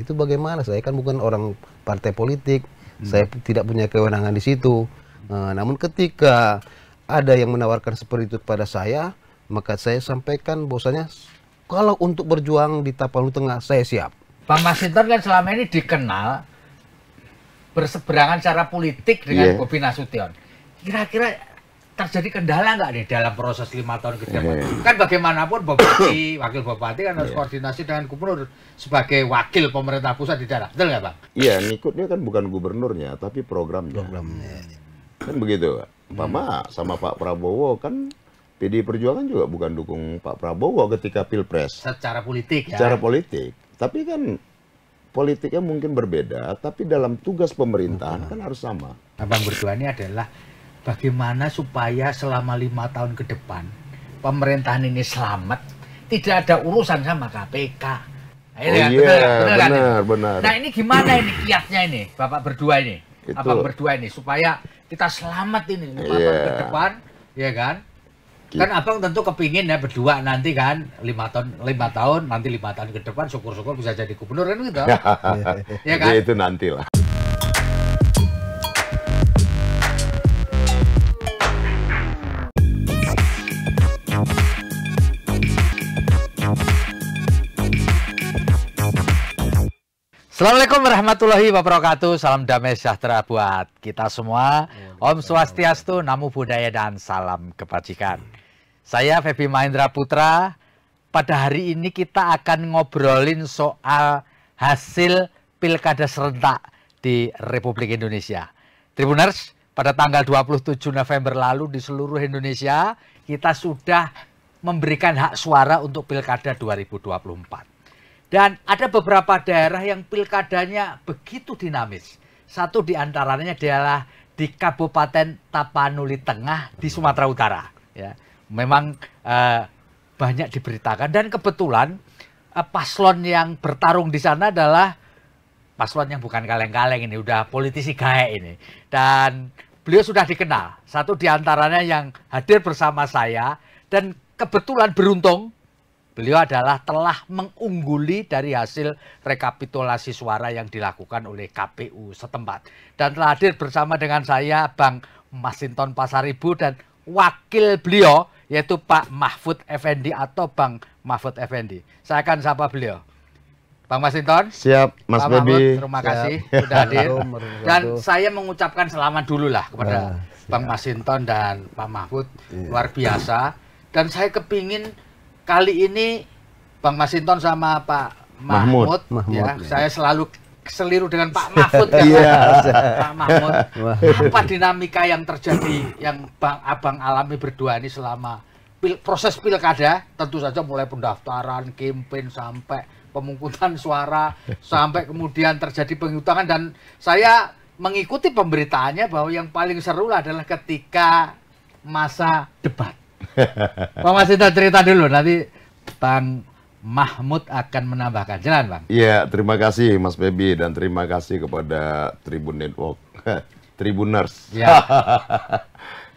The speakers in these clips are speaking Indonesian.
Itu bagaimana? Saya kan bukan orang partai politik, saya tidak punya kewenangan di situ. Namun ketika ada yang menawarkan seperti itu kepada saya, maka saya sampaikan bahwasanya kalau untuk berjuang di Tapanuli Tengah, saya siap. Bang Masinton kan selama ini dikenal berseberangan secara politik dengan Bobi Nasution. Kira-kira terjadi kendala nggak nih dalam proses 5 tahun ke depan? Kan bagaimanapun Bupati, Wakil Bupati kan harus koordinasi dengan Gubernur sebagai wakil pemerintah pusat di daerah. Betul nggak, Bang? Iya, ngikutnya kan bukan gubernurnya, tapi programnya. Kan begitu. Sama Pak Prabowo kan PDI Perjuangan juga bukan dukung Pak Prabowo ketika Pilpres. Secara politik ya. Secara politik. Tapi kan politiknya mungkin berbeda, tapi dalam tugas pemerintahan kan harus sama. Abang berdua ini adalah bagaimana supaya selama 5 tahun ke depan pemerintahan ini selamat, tidak ada urusan sama KPK. Benar. Nah ini gimana ini kiatnya ini, Bapak berdua ini, Abang berdua ini, supaya kita selamat ini 5 tahun ke depan, ya kan? Kan abang tentu kepingin ya berdua nanti kan 5 tahun nanti 5 tahun ke depan syukur-syukur bisa jadi gubernur kan gitu. Ya kan? Itu nantilah. Assalamualaikum warahmatullahi wabarakatuh. Salam damai sejahtera buat kita semua. Om Swastiastu, Namo Buddhaya, dan salam kebajikan. Saya Febi Mahendra Putra. Pada hari ini kita akan ngobrolin soal hasil pilkada serentak di Republik Indonesia. Tribuners, pada tanggal 27 November lalu di seluruh Indonesia kita sudah memberikan hak suara untuk pilkada 2024. Dan ada beberapa daerah yang pilkadanya begitu dinamis. Satu diantaranya adalah di Kabupaten Tapanuli Tengah di Sumatera Utara. Ya, memang banyak diberitakan dan kebetulan paslon yang bertarung di sana adalah paslon yang bukan kaleng-kaleng ini, udah politisi gaek ini. Dan beliau sudah dikenal. Satu diantaranya yang hadir bersama saya dan kebetulan beruntung. Beliau adalah telah mengungguli dari hasil rekapitulasi suara yang dilakukan oleh KPU setempat. Dan telah hadir bersama dengan saya Bang Masinton Pasaribu dan wakil beliau yaitu Pak Mahfud Effendi atau Bang Mahfud Effendi. Saya akan sapa beliau. Bang Masinton. Siap, Mas Pak Febi. Mahfud, terima kasih sudah hadir. Dan saya mengucapkan selamat dulu lah kepada Bang Masinton dan Pak Mahfud. Luar biasa. Dan saya kepingin kali ini Bang Masinton sama Pak Mahmud. Ya, saya selalu seliru dengan Pak Mahfud kan. Pak Mahmud. Apa dinamika yang terjadi yang abang alami berdua ini selama proses pilkada? Tentu saja mulai pendaftaran, campaign sampai pemungutan suara, sampai kemudian terjadi penghitungan, dan saya mengikuti pemberitaannya bahwa yang paling seru adalah ketika masa debat. Bang Masinton cerita dulu, nanti Bang Mahmud akan menambahkan. Jalan, Bang. Iya, terima kasih Mas Febi dan terima kasih kepada Tribun Network, Tribuners. Ya.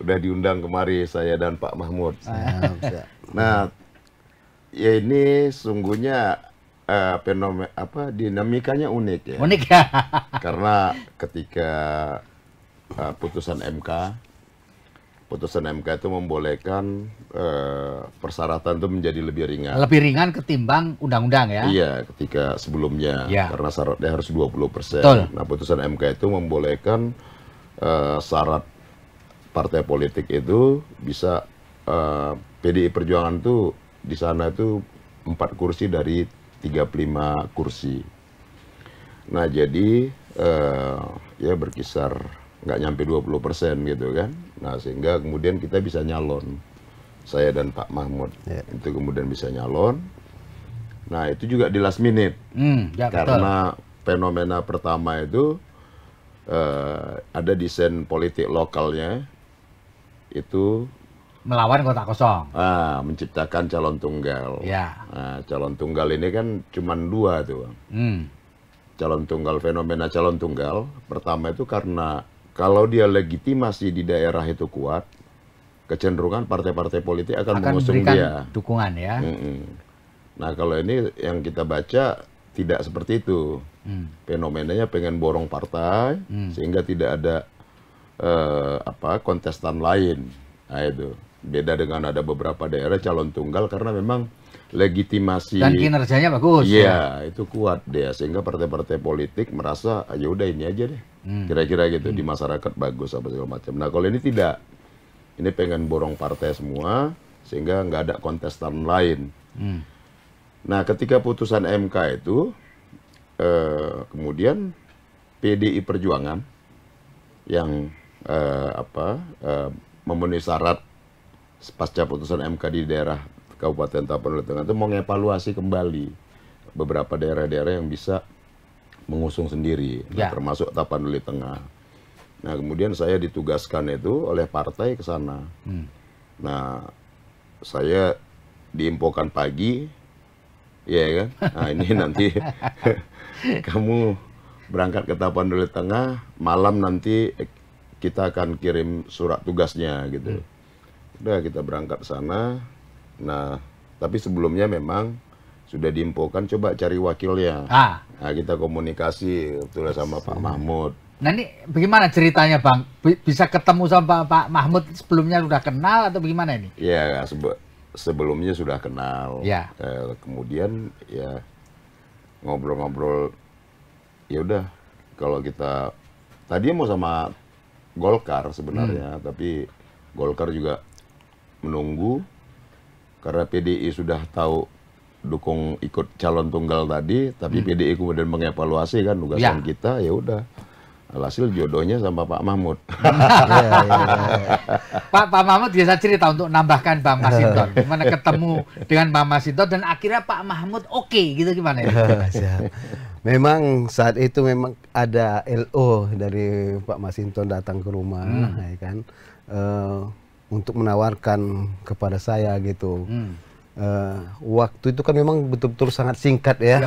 Udah diundang kemari saya dan Pak Mahmud. Nah, ya ini sungguhnya dinamikanya unik ya. Unik ya. Karena ketika putusan MK itu membolehkan persyaratan itu menjadi lebih ringan. Lebih ringan ketimbang undang-undang ya? Iya, ketika sebelumnya. Ya. Karena syaratnya harus 20%. Betul. Nah, putusan MK itu membolehkan syarat partai politik itu bisa PDI Perjuangan itu di sana itu 4 kursi dari 35 kursi. Nah, jadi ya berkisar nggak nyampe 20% gitu kan. Nah, sehingga kemudian kita bisa nyalon. Saya dan Pak Mahmud itu kemudian bisa nyalon. Nah, itu juga di last minute. Karena fenomena pertama itu ada desain politik lokalnya itu melawan kota kosong. Menciptakan calon tunggal. Ya. Nah, calon tunggal ini kan cuma 2 tuh. Calon tunggal, fenomena calon tunggal pertama itu karena kalau dia legitimasi di daerah itu kuat, kecenderungan partai-partai politik akan mengusung dia. Dukungan ya. Nah, kalau ini yang kita baca tidak seperti itu. Fenomenanya pengen borong partai sehingga tidak ada kontestan lain. Nah itu beda dengan ada beberapa daerah calon tunggal karena memang legitimasi dan kinerjanya bagus. Iya, itu kuat dia sehingga partai-partai politik merasa ya udah ini aja deh. Kira-kira gitu di masyarakat bagus apa segala macam. Nah, kalau ini tidak. Ini pengen borong partai semua sehingga nggak ada kontestan lain. Nah, ketika putusan MK itu kemudian PDI Perjuangan yang memenuhi syarat pasca putusan MK di daerah Kabupaten Tapanuli Tengah itu mau ngevaluasi kembali beberapa daerah-daerah yang bisa mengusung sendiri, termasuk Tapanuli Tengah. Nah, kemudian saya ditugaskan itu oleh partai ke sana. Nah, saya diinfokan pagi, ya kan? Nah, ini nanti kamu berangkat ke Tapanuli Tengah, malam nanti kita akan kirim surat tugasnya gitu. Udah kita berangkat sana. Nah, tapi sebelumnya memang sudah diinfokan coba cari wakilnya. Nah, kita komunikasi betul sama Pak Mahmud. Nah, ini bagaimana ceritanya, Bang? Bisa ketemu sama Pak Mahmud sebelumnya sudah kenal atau bagaimana ini? Ya, sebelumnya sudah kenal. Ya. Kemudian ya ngobrol-ngobrol. Ya udah, kalau kita tadi mau sama Golkar sebenarnya, tapi Golkar juga menunggu karena PDI sudah tahu dukung ikut calon tunggal tadi, tapi PDI kemudian mengevaluasi kan tugasan kita, ya udah. Alhasil jodohnya sama Pak Mahmud. Pak Mahmud biasa cerita untuk nambahkan Bang Masinton, gimana ketemu dengan Bang Masinton dan akhirnya Pak Mahmud oke, gitu gimana ya? Memang saat itu memang ada LO dari Pak Masinton datang ke rumah, ya kan, untuk menawarkan kepada saya gitu. Waktu itu kan memang betul-betul sangat singkat ya.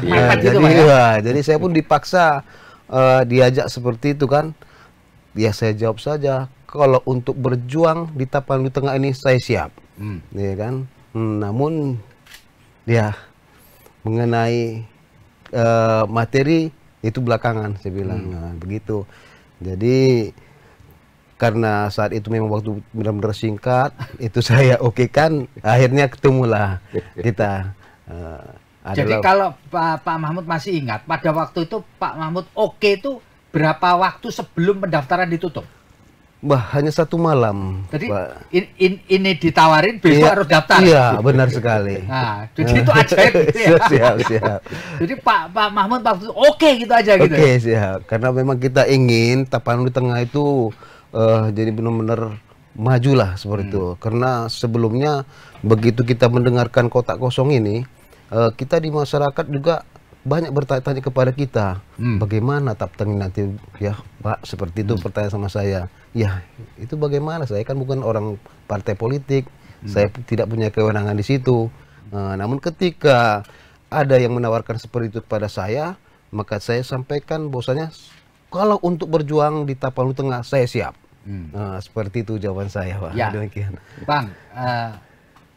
Jadi saya pun dipaksa diajak seperti itu kan. Ya saya jawab saja, kalau untuk berjuang di Tapanuli Tengah ini saya siap, ya kan. Namun ya mengenai materi itu belakangan saya bilang, begitu. Jadi karena saat itu memang waktu benar-benar singkat, itu saya kan, akhirnya ketemulah kita. Jadi kalau Pak Mahmud masih ingat, pada waktu itu Pak Mahmud itu berapa waktu sebelum pendaftaran ditutup? Hanya 1 malam. Jadi ini ditawarin, besok harus daftar. Iya, benar sekali. Nah, jadi itu ajaib gitu ya. Siap. Jadi Pak Mahmud waktu itu gitu aja gitu. Siap. Karena memang kita ingin Tapanuli Tengah itu jadi benar-benar majulah seperti itu. Karena sebelumnya begitu kita mendengarkan kotak kosong ini, kita di masyarakat juga banyak bertanya-tanya kepada kita, bagaimana Tapteng nanti ya Pak, seperti itu pertanyaan sama saya. Ya itu bagaimana, saya kan bukan orang partai politik, saya tidak punya kewenangan di situ. Namun ketika ada yang menawarkan seperti itu kepada saya, maka saya sampaikan bahwasanya kalau untuk berjuang di Tapanuli Tengah saya siap. Seperti itu jawaban saya, Pak. Ya. Demikian. Bang,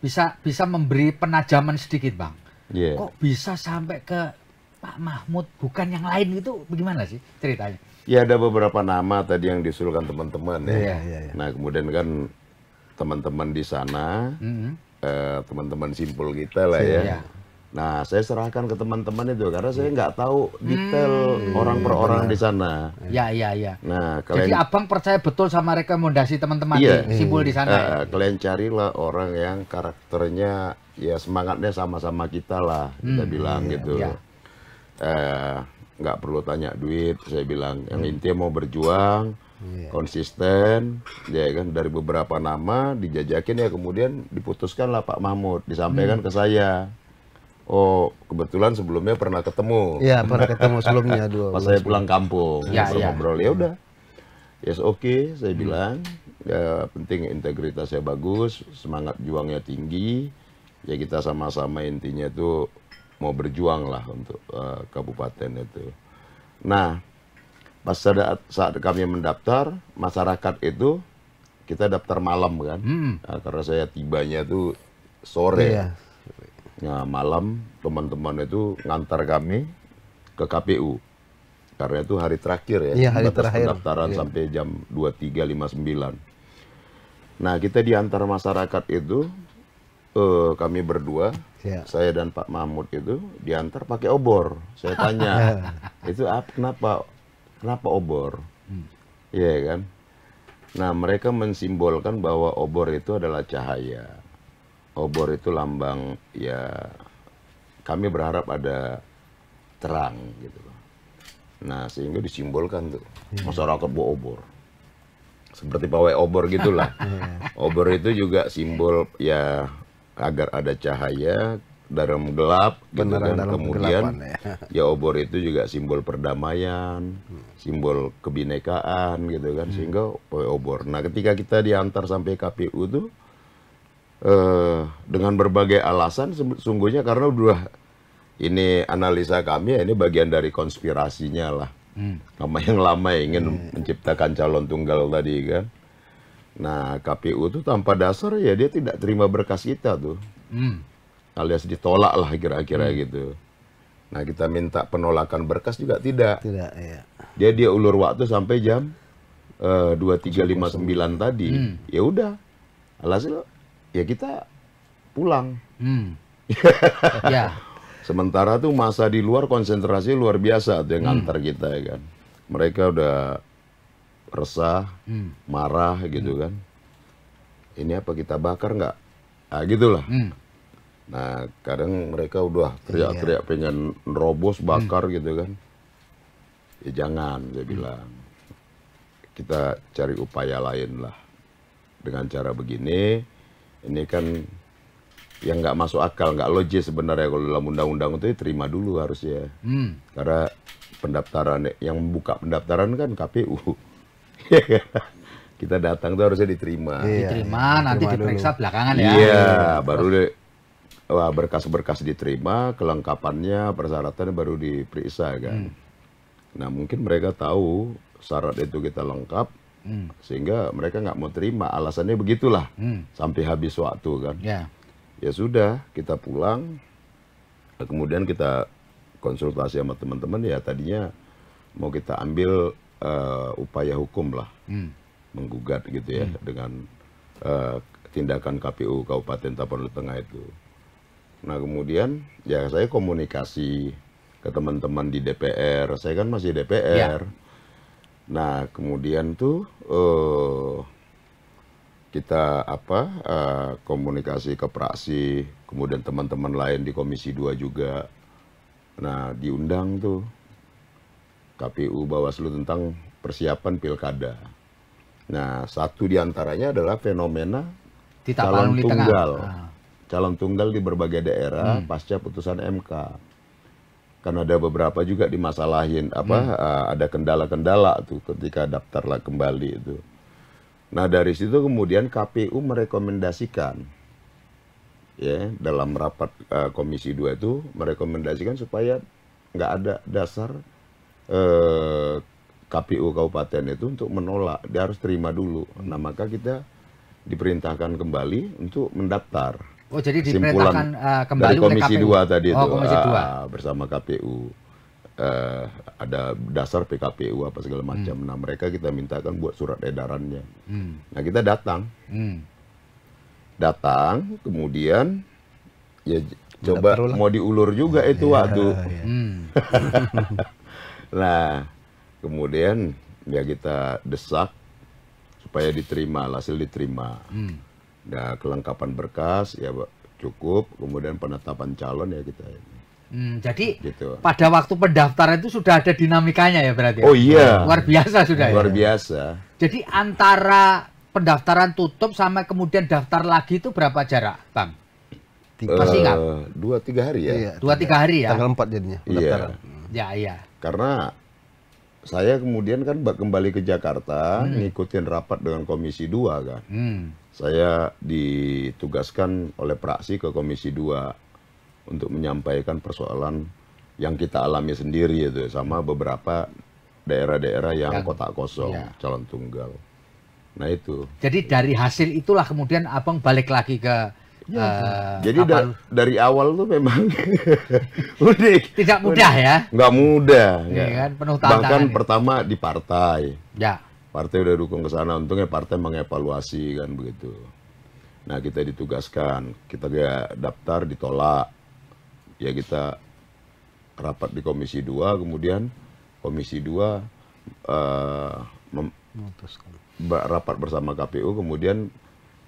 bisa memberi penajaman sedikit, Bang. Kok bisa sampai ke Pak Mahmud bukan yang lain gitu, bagaimana sih ceritanya? Ya ada beberapa nama tadi yang disuruhkan teman-teman ya. Nah kemudian kan teman-teman di sana, teman-teman simpul kita lah ya. Nah saya serahkan ke teman-teman itu karena saya nggak tahu detail orang per orang di sana. Ya. Nah jadi abang percaya betul sama rekomendasi teman-teman di simpul di sana. Kalian carilah orang yang karakternya ya semangatnya sama-sama kita lah, kita bilang gitu. Nggak perlu tanya duit, saya bilang. Yang intinya mau berjuang, konsisten, ya kan. Dari beberapa nama dijajakin ya kemudian diputuskanlah Pak Mahmud, disampaikan ke saya. Oh kebetulan sebelumnya pernah ketemu. Iya pernah ketemu sebelumnya pas saya pulang kampung, ngobrol ya udah. Yes oke, saya bilang. Ya penting integritasnya bagus, semangat juangnya tinggi. Ya kita sama-sama intinya itu mau berjuang lah untuk kabupaten itu. Nah, pas saat kami mendaftar, masyarakat itu kita daftar malam kan, nah, karena saya tibanya itu sore. Nah, malam teman-teman itu ngantar kami ke KPU. Karena itu hari terakhir ya, Iya, hari batas terakhir. pendaftaran Iya. sampai jam 23.59. Nah, kita di antara masyarakat itu, kami berdua, Iya. saya dan Pak Mahmud itu diantar pakai obor. Saya tanya, itu kenapa obor? Iya kan? Nah, mereka mensimbolkan bahwa obor itu adalah cahaya. Obor itu lambang, ya kami berharap ada terang gitu loh. Nah, sehingga disimbolkan tuh masyarakat bawa obor. Seperti pawai obor gitulah. Obor itu juga simbol ya agar ada cahaya dalam gelap gitu Penerangan kan. dalam Kemudian kegelapan, ya obor itu juga simbol perdamaian, simbol kebinekaan gitu kan, sehingga pawai obor. Nah, ketika kita diantar sampai KPU tuh dengan berbagai alasan sungguhnya karena udah ini analisa kami ya, ini bagian dari konspirasinya lah. Nama yang lama ingin menciptakan calon tunggal tadi kan. Nah, KPU tuh tanpa dasar ya dia tidak terima berkas kita tuh. Alias ditolak lah kira-kira gitu. Nah, kita minta penolakan berkas juga tidak. Tidak, ya. Dia ulur waktu sampai jam 23.59 tadi. Ya udah. Alhasil ya kita pulang. Ya. Sementara tuh masa di luar konsentrasi luar biasa tuh yang ngantar kita ya kan. Mereka udah resah, marah gitu kan. Ini apa kita bakar nggak? Ah gitulah. Nah kadang mereka udah teriak-teriak pengen nerobos bakar gitu kan. Ya jangan, saya bilang. Kita cari upaya lain lah. Dengan cara begini, ini kan yang nggak masuk akal, nggak logis sebenarnya kalau dalam undang-undang itu terima dulu harusnya. Karena pendaftaran, yang buka pendaftaran kan KPU. Kita datang tuh harusnya diterima. Diterima, nanti Terima diperiksa dulu. belakangan ya. Iya, baru berkas-berkas diterima, kelengkapannya, persyaratannya baru diperiksa kan. Nah mungkin mereka tahu syarat itu kita lengkap, sehingga mereka nggak mau terima. Alasannya begitulah, sampai habis waktu kan. Ya. Ya sudah, kita pulang, kemudian kita konsultasi sama teman-teman, ya tadinya mau kita ambil upaya hukum lah, menggugat gitu ya, dengan tindakan KPU Kabupaten Tapanuli Tengah itu. Nah kemudian ya saya komunikasi ke teman-teman di DPR, saya kan masih DPR. Nah kemudian tuh kita komunikasi ke praksi, kemudian teman-teman lain di Komisi 2 juga. Nah, diundang tuh KPU Bawaslu tentang persiapan pilkada. Nah, satu diantaranya adalah fenomena Di calon Tapanuli tunggal. Tengah. Calon tunggal di berbagai daerah pasca putusan MK. Kan ada beberapa juga dimasalahin ada kendala-kendala tuh ketika daftar kembali itu. Nah dari situ kemudian KPU merekomendasikan ya dalam rapat Komisi 2 itu merekomendasikan supaya nggak ada dasar KPU Kabupaten itu untuk menolak, dia harus terima dulu. Nah maka kita diperintahkan kembali untuk mendaftar. Oh jadi Kesimpulan diperintahkan kembali dari oleh Komisi KPU. 2 tadi itu Komisi 2. bersama KPU. Ada dasar PKPU apa segala macam. Nah mereka kita mintakan buat surat edarannya. Nah kita datang, kemudian ya coba mau diulur juga itu waktu. Nah kemudian ya kita desak supaya diterima, hasil diterima. Nah kelengkapan berkas ya cukup, kemudian penetapan calon ya kita ini. Jadi Gitu. pada waktu pendaftaran itu sudah ada dinamikanya ya berarti. Oh iya. Luar biasa sudah Luar ya. biasa. Jadi antara pendaftaran tutup sama kemudian daftar lagi itu berapa jarak, Bang? Masih ingat? 2-3 hari ya. Iya, 2-3 hari ya? Tanggal 4 jadinya pendaftaran. Ya, iya. Karena saya kemudian kan kembali ke Jakarta, ngikutin rapat dengan Komisi 2 kan. Saya ditugaskan oleh praksi ke Komisi 2 untuk menyampaikan persoalan yang kita alami sendiri itu sama beberapa daerah-daerah yang kotak kosong, calon tunggal. Nah itu. Jadi dari hasil itulah kemudian Abang balik lagi ke Jadi dari awal tuh memang udah tidak mudah ya. Nggak mudah. Iya kan, penuh tantangan. Bahkan ya. pertama di partai. Ya. Partai udah dukung ke sana, untungnya partai mengevaluasi kan begitu. Nah kita ditugaskan, kita daftar ditolak. Ya kita rapat di Komisi 2, kemudian Komisi 2 rapat bersama KPU, kemudian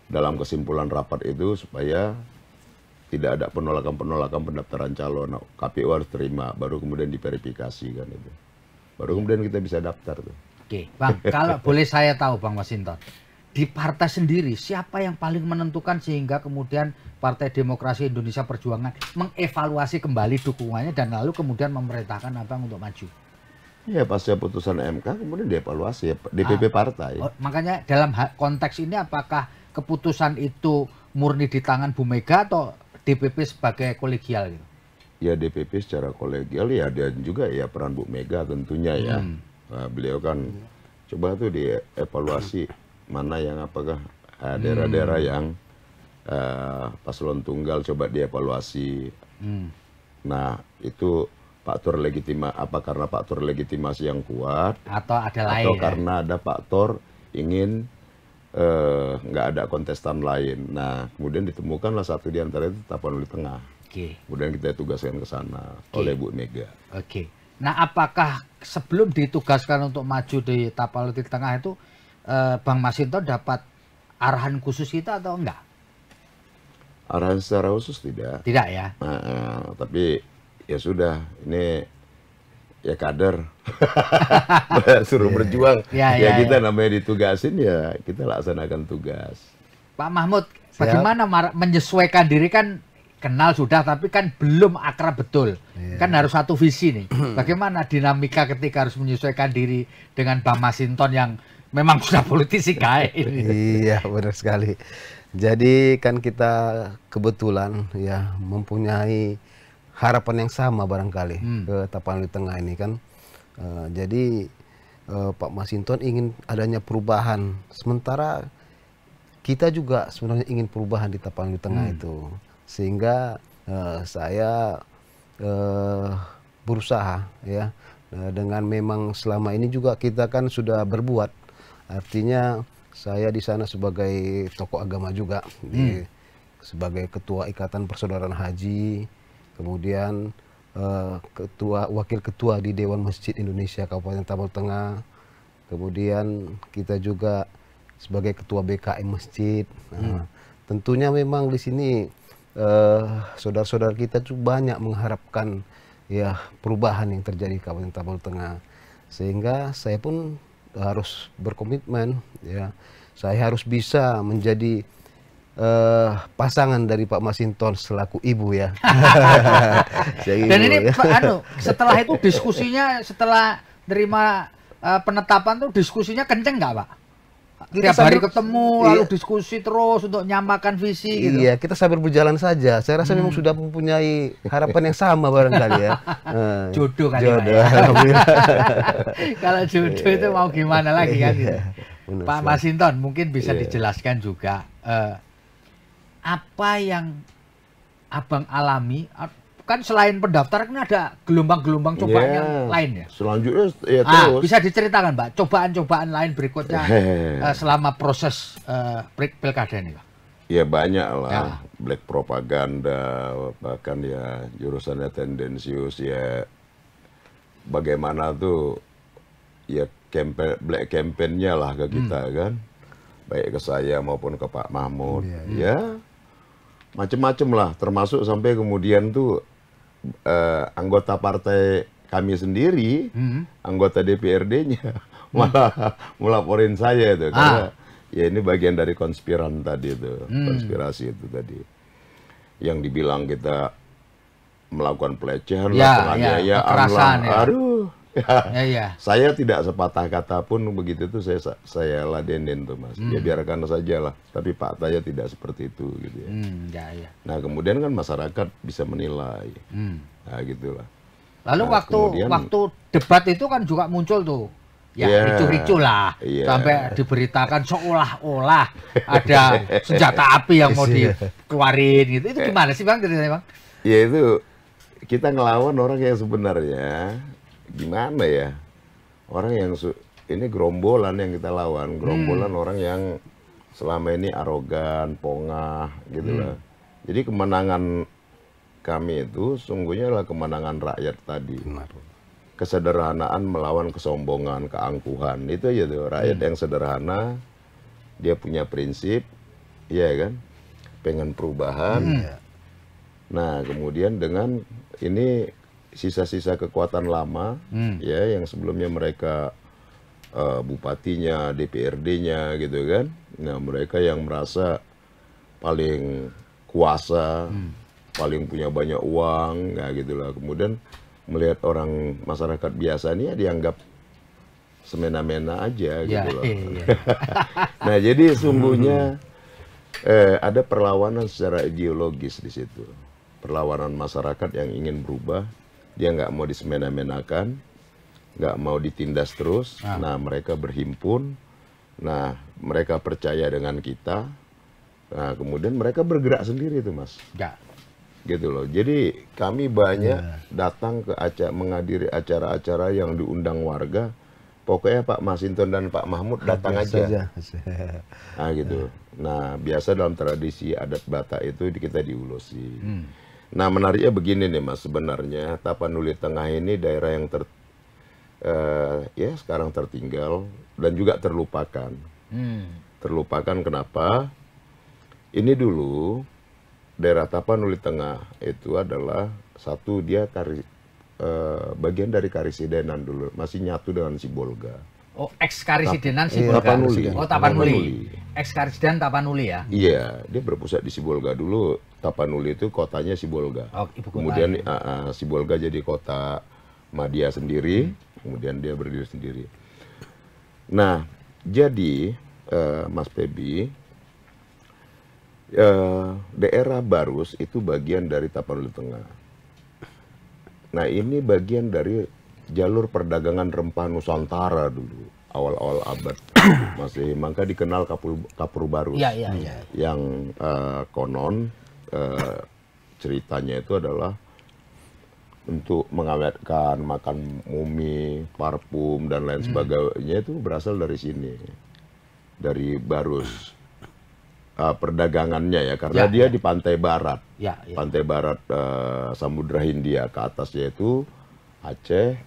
dalam kesimpulan rapat itu supaya tidak ada penolakan pendaftaran calon. Nah, KPU harus terima, baru kemudian diverifikasi kan itu. Baru kemudian kita bisa daftar tuh. Oke, Bang, kalau boleh saya tahu Bang Masinton, di partai sendiri siapa yang paling menentukan sehingga kemudian Partai Demokrasi Indonesia Perjuangan mengevaluasi kembali dukungannya dan lalu kemudian memerintahkan Abang untuk maju? Ya pasca putusan MK kemudian dievaluasi ya, DPP partai. Makanya dalam konteks ini apakah keputusan itu murni di tangan Bu Mega atau DPP sebagai kolegial gitu? Ya DPP secara kolegial ya, dan juga ya peran Bu Mega tentunya ya. Nah, beliau kan coba tuh dievaluasi mana yang apakah daerah-daerah yang paslon tunggal coba dievaluasi. Nah itu faktor apa karena faktor legitimasi yang kuat atau ada lain? Atau karena ada faktor ingin nggak ada kontestan lain. Nah, kemudian ditemukanlah satu di antara itu Tapanuli Tengah. Kemudian kita tugaskan ke sana oleh Bu Mega. Nah, apakah sebelum ditugaskan untuk maju di Tapanuli Tengah itu Bang Masinton dapat arahan khusus kita atau enggak? Arahan secara khusus tidak. Tidak ya. Tapi ya sudah, ini ya kader suruh berjuang ya kita namanya ditugasin ya kita laksanakan tugas. Pak Mahmud, bagaimana menyesuaikan diri? Kan kenal sudah tapi kan belum akrab betul, kan harus satu visi nih. Bagaimana dinamika ketika harus menyesuaikan diri dengan Bang Masinton yang memang sudah politisi kayak ini? Iya benar sekali. Jadi kan kita kebetulan ya mempunyai harapan yang sama barangkali ke Tapanuli Tengah ini kan. Jadi Pak Masinton ingin adanya perubahan, sementara kita juga sebenarnya ingin perubahan di Tapanuli Tengah itu. Sehingga saya berusaha ya, dengan memang selama ini juga kita kan sudah berbuat. Artinya saya di sana sebagai tokoh agama juga, sebagai ketua Ikatan Persaudaraan Haji, kemudian wakil ketua di Dewan Masjid Indonesia Kabupaten Tapanuli Tengah, kemudian kita juga sebagai ketua BKM Masjid. Tentunya memang di sini saudara-saudara kita tuh banyak mengharapkan ya perubahan yang terjadi di Kabupaten Tapanuli Tengah, sehingga saya pun harus berkomitmen ya, saya harus bisa menjadi pasangan dari Pak Masinton selaku ibu ya. Dan ini setelah itu diskusinya, setelah terima penetapan tuh diskusinya kenceng nggak Pak? Tiap hari ketemu lalu diskusi terus untuk nyamakan visi gitu. Iya, kita sambil berjalan saja. Saya rasa memang sudah mempunyai harapan yang sama barangkali ya. Jodoh kali jodoh, ya. Kalau jodoh itu mau gimana lagi kan gitu. Pak Masinton mungkin bisa dijelaskan juga apa yang Abang alami, kan selain pendaftaran kan ada gelombang-gelombang cobaan yang lain ya. Selanjutnya ya terus. Bisa diceritakan Mbak, cobaan-cobaan lain berikutnya selama proses pilkada ini Pak? Ya banyak lah, black propaganda, bahkan ya jurusannya tendensius ya. Bagaimana tuh ya black campaign-nya lah ke kita kan, baik ke saya maupun ke Pak Mahmud. Ya macem-macem lah, termasuk sampai kemudian tuh anggota partai kami sendiri, anggota DPRD-nya malah melaporin saya itu karena ya ini bagian dari konspiran tadi itu, konspirasi itu tadi, yang dibilang kita melakukan pelecehan, penganiayaan lah, aduh. Saya tidak sepatah kata pun begitu tuh saya ladenin tuh Mas. Ya biarkan saja lah. Tapi faktanya tidak seperti itu gitu ya. Nah kemudian kan masyarakat bisa menilai. Nah gitulah. Lalu waktu debat itu kan juga muncul tuh Ya, Ya, ricu-ricu lah. iya. Sampai diberitakan seolah-olah ada senjata api yang mau dikeluarin gitu. Itu gimana sih Bang ceritanya Bang? Ya itu kita ngelawan orang yang sebenarnya gimana ya? Orang yang ini gerombolan yang kita lawan, gerombolan orang yang selama ini arogan, pongah gitu lah. Jadi kemenangan kami itu sungguhnya adalah kemenangan rakyat tadi. Kesederhanaan melawan kesombongan, keangkuhan. Itu aja tuh, rakyat yang sederhana, dia punya prinsip, ya kan? Pengen perubahan. Nah, kemudian dengan ini sisa-sisa kekuatan lama, ya, yang sebelumnya mereka bupatinya, DPRD-nya gitu kan. Nah, mereka yang merasa paling kuasa, paling punya banyak uang, ya gitulah. Kemudian melihat orang masyarakat biasa ini ya dianggap semena-mena aja gitu loh. Nah, jadi sungguhnya ada perlawanan secara ideologis di situ. Perlawanan masyarakat yang ingin berubah, dia nggak mau disemena-menakan, nggak mau ditindas terus. Nah, mereka berhimpun. Nah, mereka percaya dengan kita. Nah, kemudian mereka bergerak sendiri tuh, Mas. Ya. Gitu loh. Jadi kami banyak datang ke menghadiri acara-acara yang diundang warga. Pokoknya Pak Masinton dan Pak Mahmud datang aja. Nah gitu. Nah biasa dalam tradisi adat Batak itu kita diulosi. Nah menariknya begini nih Mas, sebenarnya Tapanuli Tengah ini daerah yang ya sekarang tertinggal dan juga terlupakan. Terlupakan kenapa? Ini dulu daerah Tapanuli Tengah itu adalah satu dia bagian dari Karisidenan dulu, masih nyatu dengan Sibolga. Oh, ex Karisidenan Sibolga. Tapanuli. Oh, Tapanuli. Ex Karisidenan Tapanuli ya. Iya, dia berpusat di Sibolga dulu. Tapanuli itu kotanya Sibolga. Oh, ibu kota. Kemudian Sibolga jadi kota Madya sendiri, kemudian dia berdiri sendiri. Nah, jadi Mas Febi, daerah Barus itu bagian dari Tapanuli Tengah. Nah ini bagian dari jalur perdagangan rempah Nusantara dulu, awal-awal abad masih, maka dikenal Kapur Barus. Yang konon ceritanya itu adalah untuk mengawetkan, makan mumi, parfum dan lain sebagainya itu berasal dari sini, dari Barus. Perdagangannya ya, karena dia di pantai barat, pantai barat Samudra Hindia, ke atasnya itu Aceh,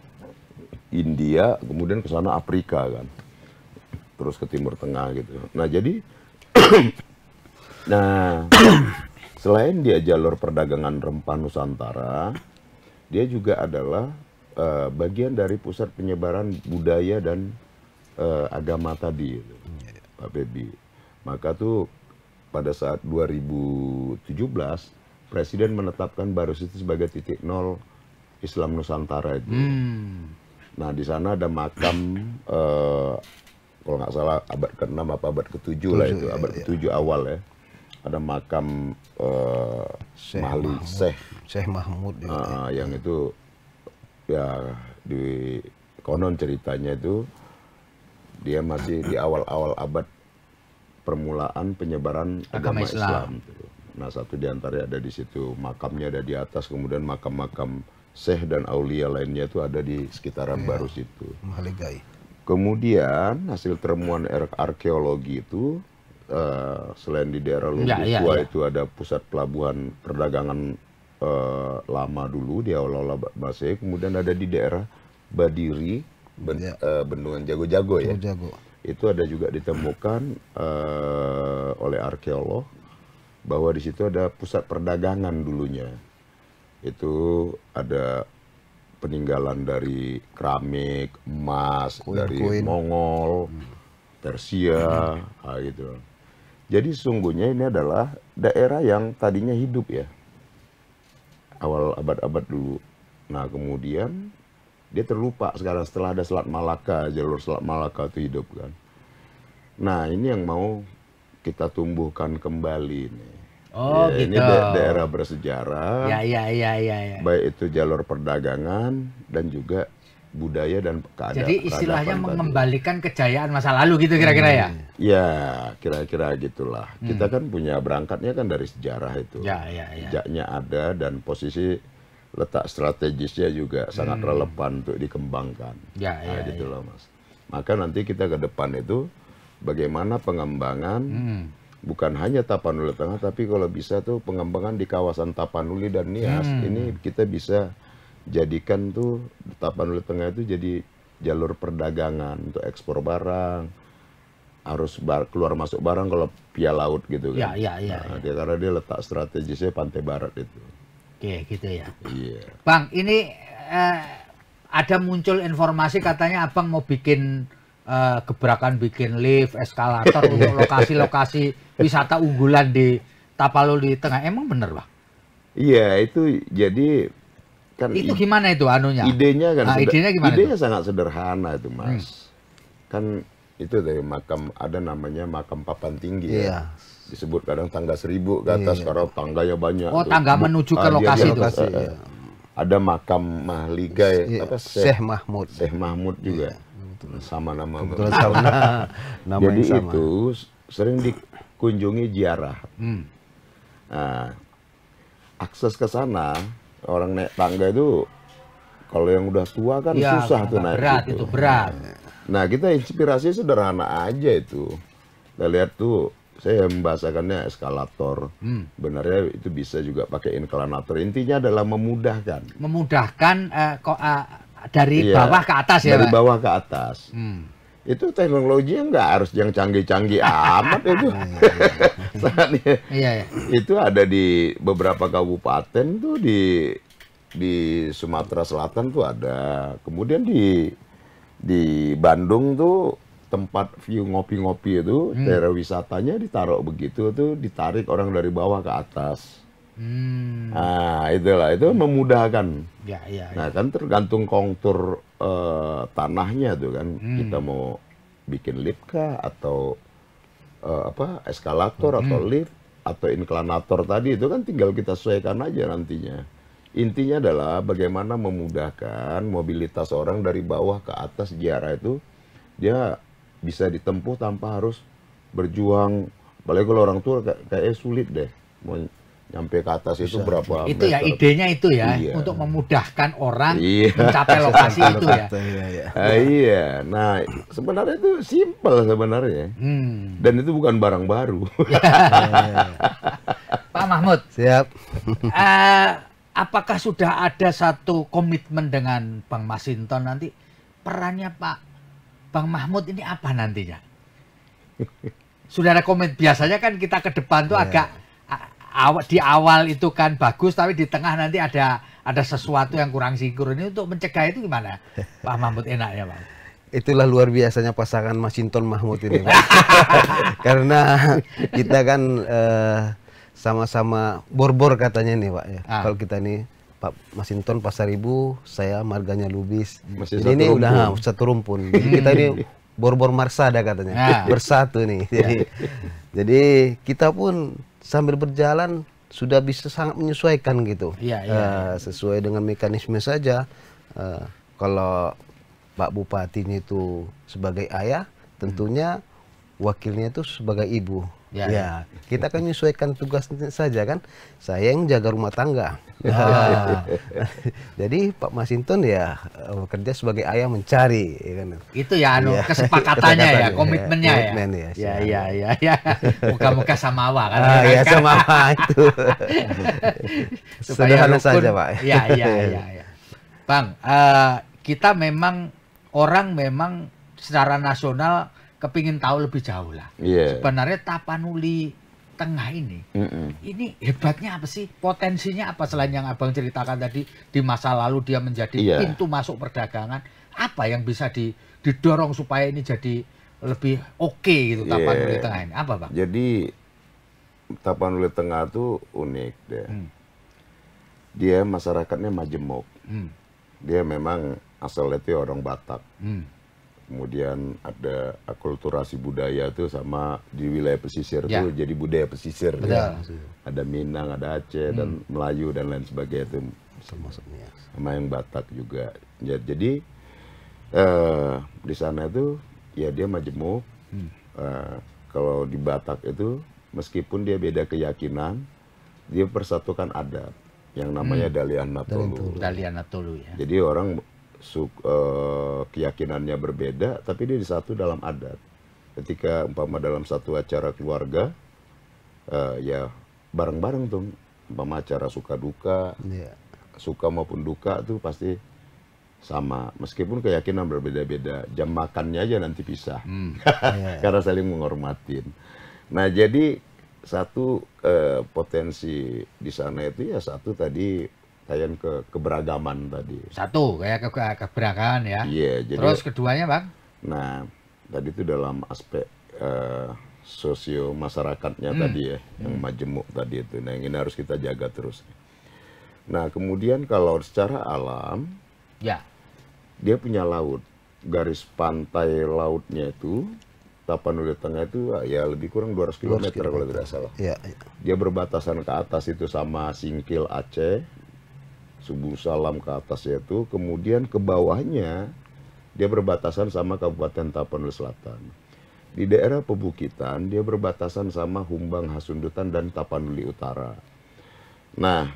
India, kemudian ke sana Afrika kan, terus ke Timur Tengah gitu. Nah jadi, nah selain dia jalur perdagangan rempah Nusantara, dia juga adalah bagian dari pusat penyebaran budaya dan agama tadi, gitu, Pak Febi. Maka tuh pada saat 2017 Presiden menetapkan Barus itu sebagai titik nol Islam Nusantara itu. Nah di sana ada makam kalau nggak salah abad ke-6 apa abad ke-7 lah itu, abad ke-7 awal ya. Ada makam Syekh Mahmud yang itu ya di konon ceritanya itu dia masih di awal-awal abad permulaan penyebaran agama Islam. Nah, satu di antaranya ada di situ, makamnya ada di atas, kemudian makam-makam syekh dan aulia lainnya itu ada di sekitaran Barus itu. Kemudian hasil temuan arkeologi itu selain di daerah Lubukua itu ada pusat pelabuhan perdagangan lama dulu di awal-awal Masih, kemudian ada di daerah Badiri, Bendungan Jago-Jago ya. Itu ada juga ditemukan oleh arkeolog bahwa di situ ada pusat perdagangan dulunya. Itu ada peninggalan dari keramik, emas, dari Mongol, Persia, gitu. Jadi sesungguhnya ini adalah daerah yang tadinya hidup ya, awal abad-abad dulu. Nah kemudian dia terlupa sekarang setelah ada Selat Malaka, jalur Selat Malaka itu hidup kan. Nah ini yang mau kita tumbuhkan kembali nih. Oh gitu. Ini daerah bersejarah. Ya. Baik itu jalur perdagangan dan juga budaya dan keadaan. Jadi istilahnya mengembalikan kejayaan masa lalu gitu kira-kira ya? Ya, kira-kira gitulah. Kita kan punya berangkatnya kan dari sejarah itu. Ya. Jejaknya ada dan posisi letak strategisnya juga sangat relevan untuk dikembangkan. Nah, gitu loh, Mas. Maka nanti kita ke depan itu bagaimana pengembangan bukan hanya Tapanuli Tengah, tapi kalau bisa tuh pengembangan di kawasan Tapanuli dan Nias. Ini kita bisa jadikan tuh Tapanuli Tengah itu jadi jalur perdagangan untuk ekspor barang, harus keluar masuk barang kalau via laut gitu kan. Karena dia letak strategisnya pantai barat itu. Oke, gitu ya. Bang, ini ada muncul informasi katanya Abang mau bikin gebrakan bikin lift, eskalator untuk lokasi-lokasi wisata unggulan di Tapanuli Tengah. Emang bener, Bang? Iya, itu jadi kan itu gimana itu anunya? Idenya kan idenya gimana? Idenya sangat sederhana itu, Mas. Kan itu dari makam, ada namanya makam papan tinggi ya. Disebut kadang tangga 1000 ke atas, karena tangganya banyak. Oh, tangga menuju ke lokasi itu. Ada makam Mahligai, Syekh Mahmud. Syekh Mahmud juga. Sama nama. Nama jadi yang sama. itu sering dikunjungi ziarah. Nah, akses ke sana orang naik tangga itu kalau yang udah tua kan susah tuh naik. Berat itu berat. Nah, kita inspirasi sederhana aja itu. Kita lihat tuh, saya membahasakannya eskalator. Benarnya itu bisa juga pakai inklinator. Intinya adalah memudahkan. Memudahkan dari bawah ke atas ya, dari Pak? bawah ke atas. Itu teknologinya nggak harus yang canggih-canggih amat itu. Itu ada di beberapa kabupaten tuh di Sumatera Selatan tuh ada. Kemudian di Bandung tuh tempat view ngopi-ngopi itu daerah wisatanya ditaruh begitu tuh, ditarik orang dari bawah ke atas. Nah, itulah, itu memudahkan. Nah, kan tergantung kontur tanahnya tuh kan. Kita mau bikin lift kah atau eskalator atau lift atau inklinator tadi, itu kan tinggal kita sesuaikan aja nantinya. Intinya adalah bagaimana memudahkan mobilitas orang dari bawah ke atas ziarah itu, dia bisa ditempuh tanpa harus berjuang. Apalagi kalau orang tua kayak sulit deh mau nyampe ke atas itu berapa itu meter. Ya idenya itu ya, untuk memudahkan orang mencapai lokasi itu ya. Iya, nah sebenarnya itu simpel sebenarnya, dan itu bukan barang baru. Pak Mahmud, siap. Apakah sudah ada satu komitmen dengan Bang Masinton nanti perannya Pak Bang Mahmud ini apa nantinya? Sudah ada komit, biasanya kan kita ke depan tuh agak di awal itu kan bagus, tapi di tengah nanti ada sesuatu yang kurang sinkron. Ini untuk mencegah itu gimana, Pak Mahmud, enaknya, Pak? Itulah luar biasanya pasangan Masinton Mahmud ini, Pak. Karena kita kan sama-sama bor-bor katanya nih, Pak ya. Kalau kita nih Pak Masinton Pasaribu, saya marganya Lubis. Jadi ini udah satu rumpun. Jadi kita ini bor-bor marsada katanya, bersatu nih. Jadi kita pun sambil berjalan sudah bisa sangat menyesuaikan gitu. Sesuai dengan mekanisme saja. Kalau Pak Bupatinya itu sebagai ayah, tentunya wakilnya itu sebagai ibu. Kita kan menyesuaikan tugasnya saja kan. Saya yang jaga rumah tangga. Jadi Pak Masinton ya bekerja sebagai ayah mencari. Ya kan? Itu ya kesepakatannya ya, komitmennya ya. Muka-muka samawa kan. Ya samawa itu. Sederhana saja, Pak. Ya. Bang, kita memang orang memang secara nasional kepingin tahu lebih jauh lah. Sebenarnya Tapanuli Tengah ini hebatnya apa sih? Potensinya apa selain yang Abang ceritakan tadi, di masa lalu dia menjadi pintu masuk perdagangan? Apa yang bisa didorong supaya ini jadi lebih oke gitu Tapanuli Tengah ini? Apa, Bang? Jadi Tapanuli Tengah tuh unik deh. Dia masyarakatnya majemuk. Dia memang asalnya itu orang Batak. Kemudian ada akulturasi budaya tuh sama di wilayah pesisir tuh jadi budaya pesisir. Ada Minang, ada Aceh, dan Melayu dan lain sebagainya itu. Sama yang Batak juga. Jadi Di sana itu ya dia majemuk. Kalau di Batak itu meskipun dia beda keyakinan, dia persatukan adat yang namanya Dalian Natolu. Dalian Natolu ya. Jadi orang keyakinannya berbeda, tapi dia disatu dalam adat. Ketika umpama dalam satu acara keluarga, ya bareng-bareng tuh, umpama acara suka duka, suka maupun duka tuh pasti sama, meskipun keyakinan berbeda-beda, jam makannya aja nanti pisah, karena saling menghormatin. Nah jadi satu potensi di sana itu ya satu tadi kayak keberagaman tadi. Satu kayak keberagaman ya. Iya. Jadi, terus keduanya bang? Nah tadi itu dalam aspek sosio masyarakatnya tadi ya, yang majemuk tadi itu. Nah yang ini harus kita jaga terus. Nah kemudian kalau secara alam, ya. Dia punya laut, garis pantai lautnya itu, Tapanuli Tengah itu ya lebih kurang 200 km kalau tidak salah. Ya. Dia berbatasan ke atas itu sama Singkil Aceh, Subuh Salam ke atasnya itu, kemudian ke bawahnya dia berbatasan sama Kabupaten Tapanuli Selatan. Di daerah pebukitan dia berbatasan sama Humbang, Hasundutan, dan Tapanuli Utara. Nah,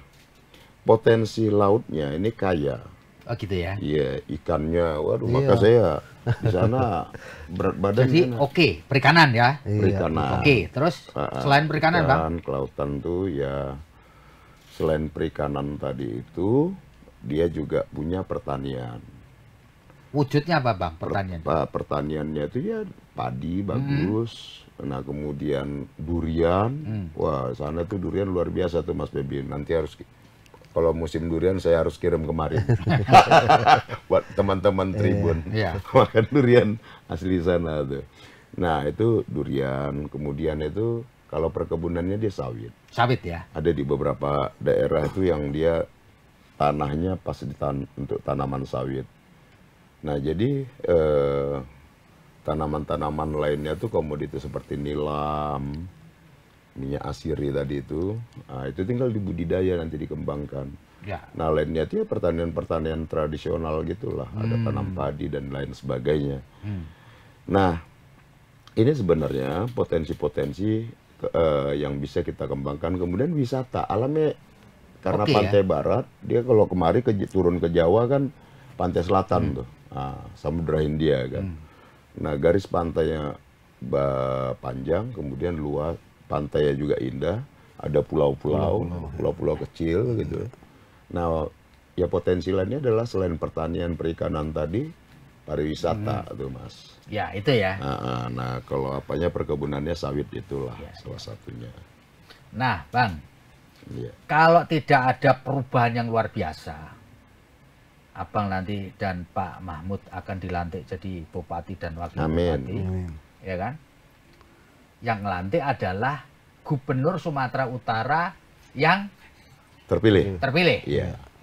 potensi lautnya ini kaya. Oh gitu ya. Iya, ikannya, waduh, maka saya di sana berat badan. Jadi oke, perikanan ya. Perikanan. Oke, terus selain perikanan bang? Kelautan tuh ya, selain perikanan tadi itu, dia juga punya pertanian. Wujudnya apa bang pertanian? Pertaniannya itu ya padi bagus. Nah kemudian durian, wah sana tuh durian luar biasa tuh Mas Bebi. Nanti harus, kalau musim durian saya harus kirim kemarin buat teman-teman Tribun makan durian asli sana tuh. Nah itu durian, kemudian itu kalau perkebunannya dia sawit. Sawit ya? Ada di beberapa daerah itu yang dia tanahnya pas untuk tanaman sawit. Nah jadi tanaman-tanaman lainnya tuh komoditas seperti nilam, minyak asiri tadi itu, nah, itu tinggal dibudidaya nanti dikembangkan. Ya. Nah lainnya itu ya pertanian-pertanian tradisional gitulah, ada tanam padi dan lain sebagainya. Nah ini sebenarnya potensi-potensi yang bisa kita kembangkan. Kemudian wisata alamnya, karena pantai barat, dia kalau kemari turun ke Jawa kan pantai selatan tuh, Samudra Hindia kan. Nah garis pantainya panjang, kemudian luas. Pantainya juga indah, ada pulau-pulau kecil gitu. Nah, ya potensi lainnya adalah selain pertanian, perikanan tadi, pariwisata tuh Mas. Ya itu ya. Nah kalau apanya perkebunannya sawit itulah salah satunya. Nah Bang, kalau tidak ada perubahan yang luar biasa, Abang nanti dan Pak Mahmud akan dilantik jadi bupati dan wakil bupati, ya kan? Yang ngelantik adalah Gubernur Sumatera Utara yang terpilih,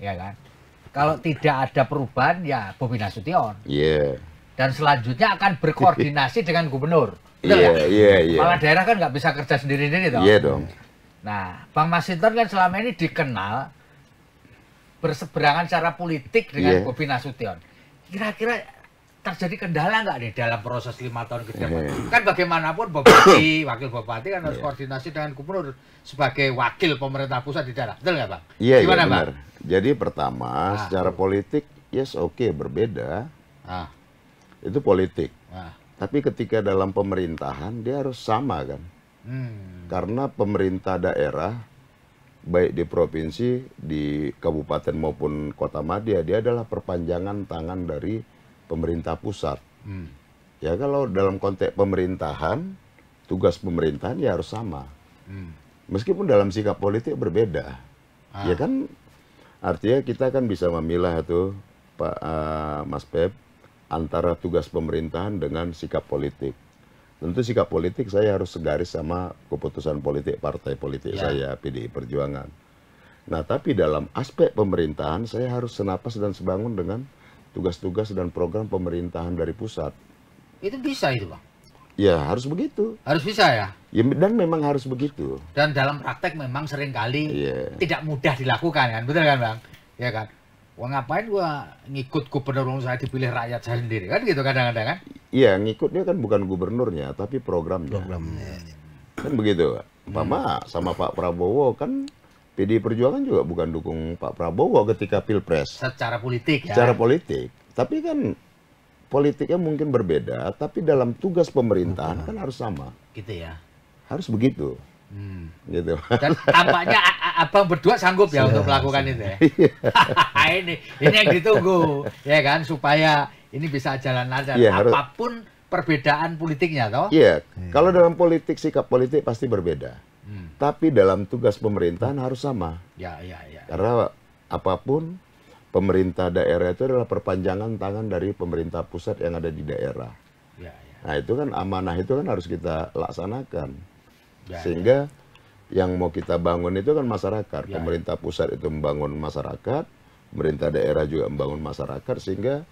ya kan? Kalau tidak ada perubahan ya Bobi Nasution. Dan selanjutnya akan berkoordinasi dengan gubernur. Malah daerah kan nggak bisa kerja sendiri-sendiri toh. Dong. Nah, Bang Masinton kan selama ini dikenal berseberangan secara politik dengan Bobi Nasution. Kira-kira terjadi kendala nggak nih dalam proses 5 tahun ke depan? Kan bagaimanapun bupati, wakil bupati kan harus koordinasi dengan gubernur sebagai wakil pemerintah pusat di daerah. Betul nggak Bang? Gimana Bang? Jadi pertama, secara politik, berbeda. Itu politik. Tapi ketika dalam pemerintahan, dia harus sama kan? Karena pemerintah daerah, baik di provinsi, di kabupaten maupun kota madya, dia adalah perpanjangan tangan dari pemerintah pusat. Ya kalau dalam konteks pemerintahan, tugas pemerintahan ya harus sama. Meskipun dalam sikap politik berbeda. Ya kan artinya kita kan bisa memilah itu Pak Mas Pep antara tugas pemerintahan dengan sikap politik. Tentu sikap politik saya harus segaris sama keputusan politik partai politik saya, PDI Perjuangan. Nah tapi dalam aspek pemerintahan saya harus senapas dan sebangun dengan tugas-tugas dan program pemerintahan dari pusat. Itu bisa itu Bang? Ya harus begitu. Harus bisa ya? Dan memang harus begitu. Dan dalam praktek memang seringkali tidak mudah dilakukan kan, betul kan Bang? Ya kan? Wah ngapain gua ngikut gubernur saya dipilih rakyat saya sendiri kan gitu kadang-kadang kan? Iya, ngikutnya kan bukan gubernurnya, tapi programnya. Kan begitu. Umpama sama Pak Prabowo kan PDI Perjuangan juga bukan dukung Pak Prabowo ketika Pilpres. Secara politik ya. Secara politik. Tapi kan politiknya mungkin berbeda, tapi dalam tugas pemerintahan kan harus sama. Gitu ya. Harus begitu. Gitu. Dan tampaknya abang berdua sanggup ya untuk melakukan itu ya. ini yang ditunggu ya kan supaya ini bisa jalan lancar apapun perbedaan politiknya toh. Iya, kalau dalam politik sikap politik pasti berbeda. Tapi dalam tugas pemerintahan harus sama. Ya. Karena apapun pemerintah daerah itu adalah perpanjangan tangan dari pemerintah pusat yang ada di daerah. Ya. Nah, itu kan amanah itu kan harus kita laksanakan. Sehingga yang mau kita bangun itu kan masyarakat. Pemerintah pusat itu membangun masyarakat, pemerintah daerah juga membangun masyarakat, sehingga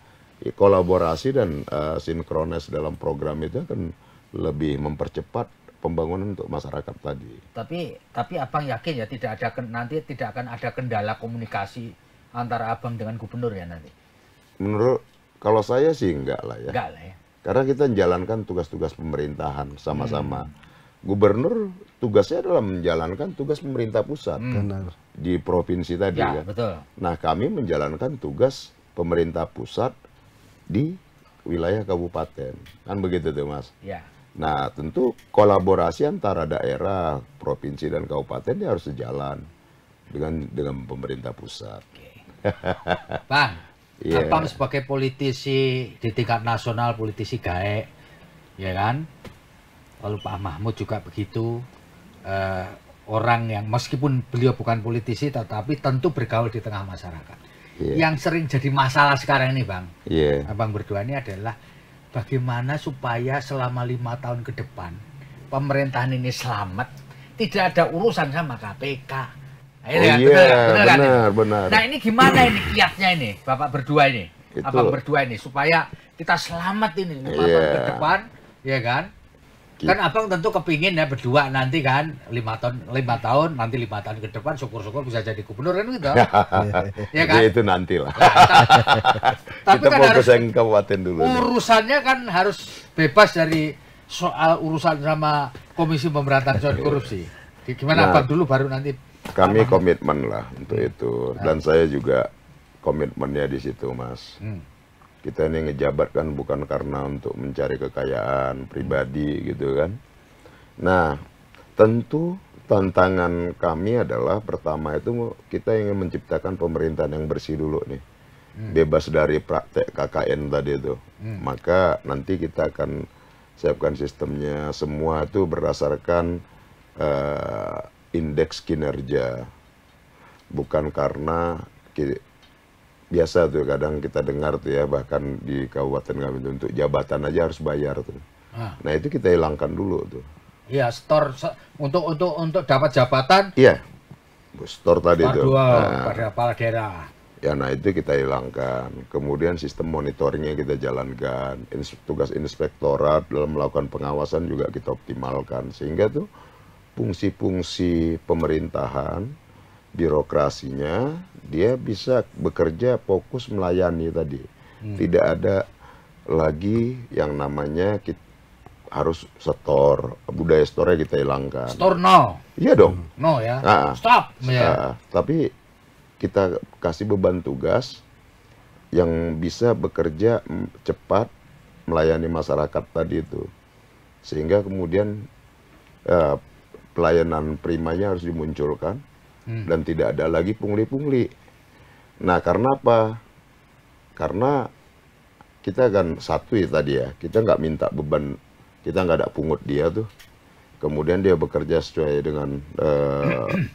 kolaborasi dan sinkronis dalam program itu akan lebih mempercepat pembangunan untuk masyarakat tadi. Tapi abang yakin ya nanti tidak akan ada kendala komunikasi antara abang dengan gubernur ya nanti? Menurut kalau saya sih enggak lah ya. Enggak lah ya. Karena kita menjalankan tugas-tugas pemerintahan sama-sama. Gubernur tugasnya adalah menjalankan tugas pemerintah pusat di provinsi tadi ya, kan. Betul. Nah, kami menjalankan tugas pemerintah pusat di wilayah kabupaten. Kan begitu tuh, Mas? Ya. Nah, tentu kolaborasi antara daerah, provinsi dan kabupaten dia harus sejalan dengan pemerintah pusat. Bang, abang sebagai politisi di tingkat nasional, politisi gaek, ya kan? Lalu Pak Mahmud juga begitu, orang yang meskipun beliau bukan politisi tetapi tentu bergaul di tengah masyarakat. Yang sering jadi masalah sekarang ini Bang, abang berdua ini adalah bagaimana supaya selama 5 tahun ke depan pemerintahan ini selamat, tidak ada urusan sama KPK. Benar. Nah ini gimana ini kiatnya ini Bapak berdua ini, abang berdua ini supaya kita selamat ini 5 tahun ke depan, ya kan? Kan abang tentu kepingin ya berdua nanti kan 5 tahun nanti 5 tahun ke depan syukur-syukur bisa jadi gubernur kan gitu. Ya kan? Itu nanti lah. Tapi kita kan mau harus ke kabupaten dulu. Urusannya kan harus bebas dari soal urusan sama Komisi Pemberantasan Korupsi. Gimana abang dulu baru nanti. Kami komitmen lah untuk itu dan saya juga komitmennya di situ, Mas. Kita ini ngejabat kan bukan karena untuk mencari kekayaan pribadi gitu kan. Nah, tentu tantangan kami adalah pertama itu kita ingin menciptakan pemerintahan yang bersih dulu nih. Bebas dari praktek KKN tadi itu. Maka nanti kita akan siapkan sistemnya semua itu berdasarkan indeks kinerja. Bukan karena biasa tuh kadang kita dengar tuh ya bahkan di kabupaten kami tuh, untuk jabatan aja harus bayar tuh. Nah itu kita hilangkan dulu tuh. Iya, store untuk dapat jabatan. Iya, store tadi tuh. Pada kepala daerah. Ya, nah itu kita hilangkan. Kemudian sistem monitoringnya kita jalankan. Tugas inspektorat dalam melakukan pengawasan juga kita optimalkan sehingga tuh fungsi-fungsi pemerintahan, birokrasinya dia bisa bekerja fokus melayani tadi. Tidak ada lagi yang namanya harus setor, budaya store kita hilangkan. Store no. Iya dong. No ya. Stop. Tapi kita kasih beban tugas yang bisa bekerja cepat melayani masyarakat tadi itu. Sehingga kemudian pelayanan primanya harus dimunculkan. Dan tidak ada lagi pungli-pungli. Nah, karena apa? Karena kita kan satu ya tadi ya, kita nggak minta beban, kita nggak ada pungut dia tuh. Kemudian dia bekerja sesuai dengan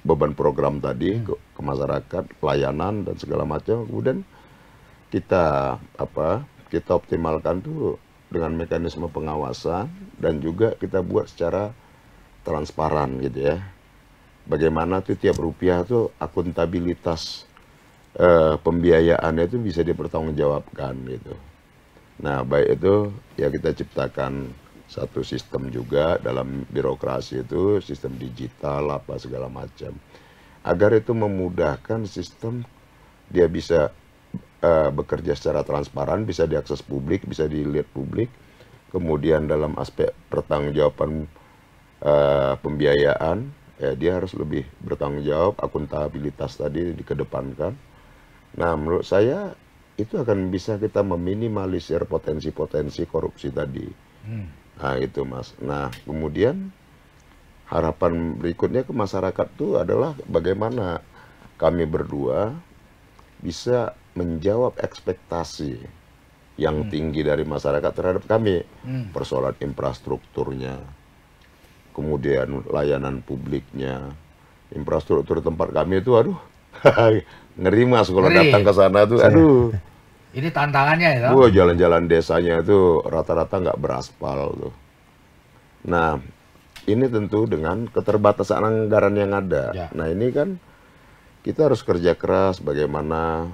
beban program tadi ke masyarakat, pelayanan dan segala macam. Kemudian kita optimalkan tuh dengan mekanisme pengawasan dan juga kita buat secara transparan gitu ya. Bagaimana tuh tiap rupiah tuh akuntabilitas pembiayaannya itu bisa dipertanggungjawabkan gitu. Nah, baik itu ya kita ciptakan satu sistem juga dalam birokrasi itu, sistem digital apa segala macam. Agar itu memudahkan sistem dia bisa bekerja secara transparan, bisa diakses publik, bisa dilihat publik. Kemudian dalam aspek pertanggungjawaban pembiayaan, dia harus lebih bertanggung jawab, akuntabilitas tadi dikedepankan. Nah, menurut saya itu akan bisa kita meminimalisir potensi-potensi korupsi tadi. Nah, itu Mas. Nah, kemudian harapan berikutnya ke masyarakat itu adalah bagaimana kami berdua bisa menjawab ekspektasi yang tinggi dari masyarakat terhadap kami. Persoalan infrastrukturnya, kemudian layanan publiknya, infrastruktur tempat kami itu, aduh, ngeri Mas kalau datang ke sana tuh, aduh. Ini tantangannya ya? Wah, jalan-jalan desanya itu rata-rata nggak beraspal tuh. Nah, ini tentu dengan keterbatasan anggaran yang ada. Ya. Nah, ini kan kita harus kerja keras bagaimana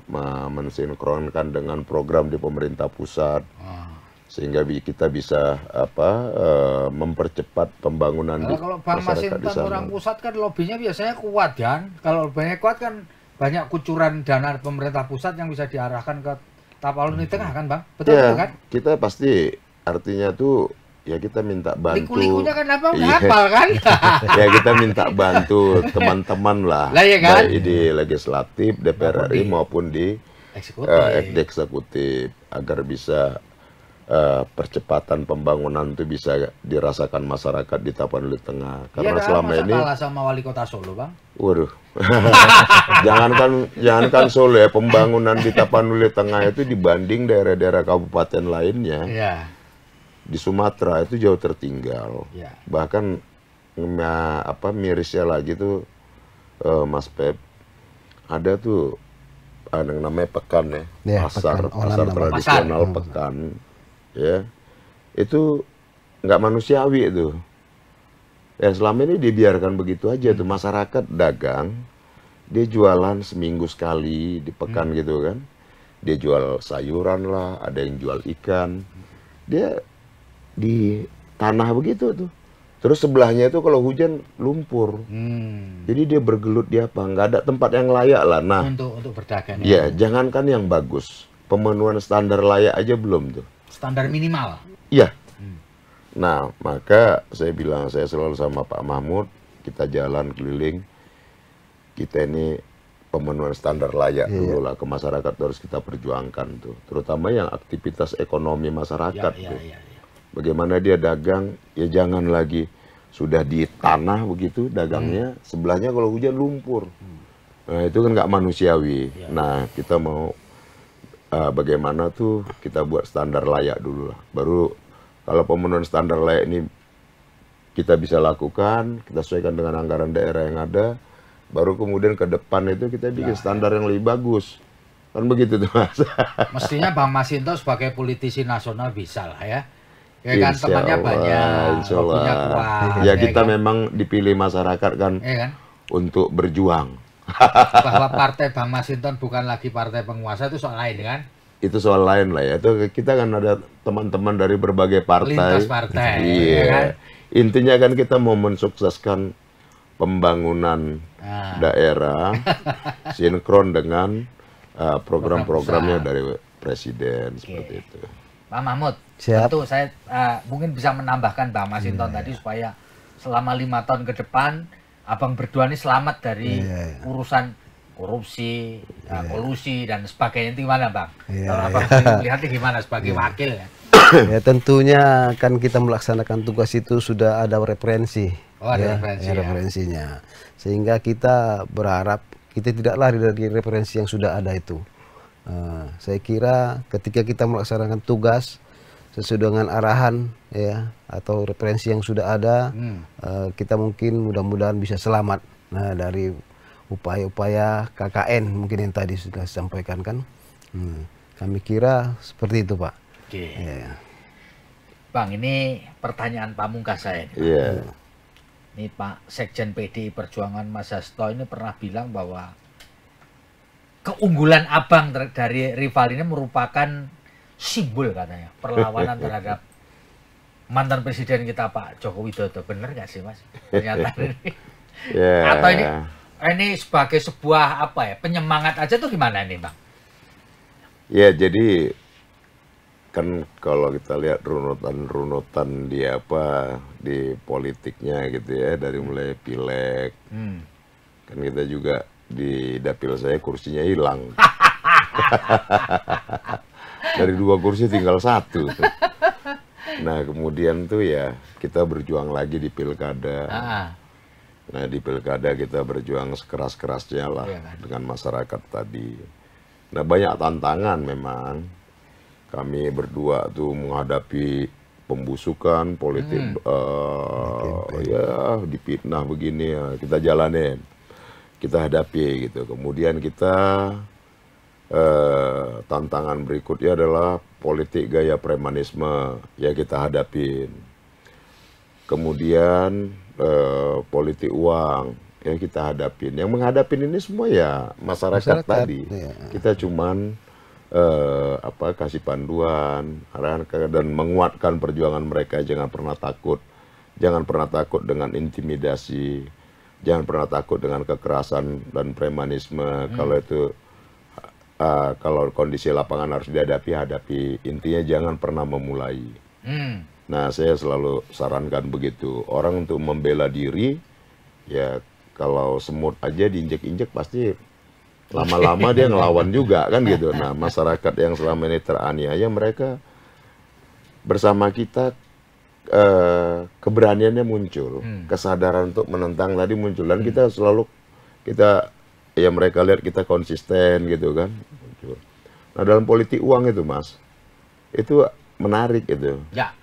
mensinkronkan dengan program di pemerintah pusat, sehingga kita bisa mempercepat pembangunan di Kalau Bang masyarakat di Masinton sana. orang pusat kan lobbynya biasanya kuat kan. Kalau lobbynya kuat kan banyak kucuran dana pemerintah pusat yang bisa diarahkan ke Tapalun Tengah kan Bang? Betul, Ya, betul kan? kita pasti artinya tuh ya kita minta bantu. Liku-likunya kan apa? Udah Iya. hafal kan? Ya kita minta bantu teman-teman lah, Lah, ya kan? baik di legislatif, DPR RI maupun di eksekutif agar bisa percepatan pembangunan itu bisa dirasakan masyarakat di Tapanuli Tengah. Karena Iya, selama masa ini, kalah sama wali kota Solo Bang? waduh, jangankan Solo ya, pembangunan di Tapanuli Tengah itu dibanding daerah-daerah kabupaten lainnya. Iya. Di Sumatera itu jauh tertinggal. Ya. Bahkan mirisnya lagi tuh Mas Pep, ada tuh yang namanya pekan ya, Ya, pasar pekan. Orang namanya. tradisional Pasar. pekan, ya itu nggak manusiawi itu. Ya selama ini dibiarkan begitu aja tuh, masyarakat dagang, dia jualan seminggu sekali di pekan gitu kan, dia jual sayuran lah, ada yang jual ikan, dia di tanah begitu tuh. Terus sebelahnya itu kalau hujan lumpur. Jadi dia bergelut di apa? Nggak ada tempat yang layak lah. Nah, Untuk berdagang. ya jangankan yang bagus, pemenuhan standar layak aja belum tuh. Standar minimal. Iya. Nah, maka saya bilang, saya selalu sama Pak Mahmud, kita jalan keliling, kita ini pemenuhan standar layak dulu lah ke masyarakat, harus kita perjuangkan tuh. Terutama yang aktivitas ekonomi masyarakat tuh. Bagaimana dia dagang, ya jangan lagi sudah di tanah begitu dagangnya, sebelahnya kalau hujan lumpur. Nah itu kan nggak manusiawi. Nah kita mau bagaimana tuh kita buat standar layak dulu lah. Baru kalau pemenuhan standar layak ini kita bisa lakukan, kita sesuaikan dengan anggaran daerah yang ada, baru kemudian ke depan itu kita bikin standar yang lebih bagus. Kan begitu tuh Mas. Mestinya Bang Masinton sebagai politisi nasional bisa lah ya. Ya kan, Insya temannya Allah, banyak, insya Allah. lobbynya kuat. Ya kita kan? memang dipilih masyarakat kan, kan? untuk berjuang. Bahwa partai Bang Masinton bukan lagi partai penguasa itu soal lain kan? Itu soal lain lah ya. Itu kita kan ada teman-teman dari berbagai partai. Lintas partai. Iya. Ya kan? Intinya kan kita mau mensukseskan pembangunan daerah sinkron dengan program-programnya dari presiden seperti itu. Pak Mahmud, Siap. tentu saya mungkin bisa menambahkan Bang Masinton tadi supaya selama 5 tahun ke depan Abang berdua ini selamat dari urusan korupsi, kolusi dan sebagainya. Itu gimana Bang? Kalau Abang melihatnya gimana sebagai wakil ya? Ya tentunya kan kita melaksanakan tugas itu sudah ada referensi. Oh, ada referensi, referensinya. Sehingga kita berharap kita tidak lari dari referensi yang sudah ada itu. Saya kira ketika kita melaksanakan tugas sesuai dengan arahan ya atau referensi yang sudah ada, kita mungkin mudah-mudahan bisa selamat dari upaya-upaya KKN mungkin yang tadi sudah disampaikan kan. Kami kira seperti itu Pak. Oke. Ya. Bang, ini pertanyaan pamungkas saya. Iya. Ini Pak Sekjen PDI Perjuangan Mas Hasto ini pernah bilang bahwa keunggulan Abang dari rival ini merupakan simbol katanya perlawanan terhadap mantan presiden kita Pak Joko Widodo. Bener nggak sih Mas? Pernyataan ini. Atau ini sebagai sebuah apa ya penyemangat aja tuh gimana ini Bang? Ya, jadi kan kalau kita lihat runutan-runutan di apa di politiknya gitu ya, dari mulai pileg, kan kita juga di dapil saya kursinya hilang. Dari 2 kursi tinggal 1. Nah, kemudian tuh ya kita berjuang lagi di pilkada. Nah, di pilkada kita berjuang sekeras-kerasnya lah dengan masyarakat tadi. Nah, banyak tantangan memang. Kami berdua tuh menghadapi pembusukan politik, ya dipitnah begini ya, kita jalanin, kita hadapi gitu. Kemudian kita tantangan berikutnya adalah politik gaya premanisme, ya kita hadapin. Kemudian politik uang, ya kita hadapin. Yang menghadapin ini semua ya masyarakat tadi. Ya. Kita cuman kasih panduan, arahan dan menguatkan perjuangan mereka. Jangan pernah takut dengan intimidasi, jangan pernah takut dengan kekerasan dan premanisme. Kalau itu kalau kondisi lapangan harus hadapi. Intinya jangan pernah memulai. Nah, saya selalu sarankan begitu. Orang untuk membela diri, ya kalau semut aja diinjek-injek pasti lama-lama dia ngelawan juga kan gitu. Nah, masyarakat yang selama ini teraniaya, mereka bersama kita keberaniannya muncul, kesadaran untuk menentang tadi muncul, dan kita selalu ya mereka lihat kita konsisten gitu kan. Nah, dalam politik uang itu Mas, itu menarik itu. Ya.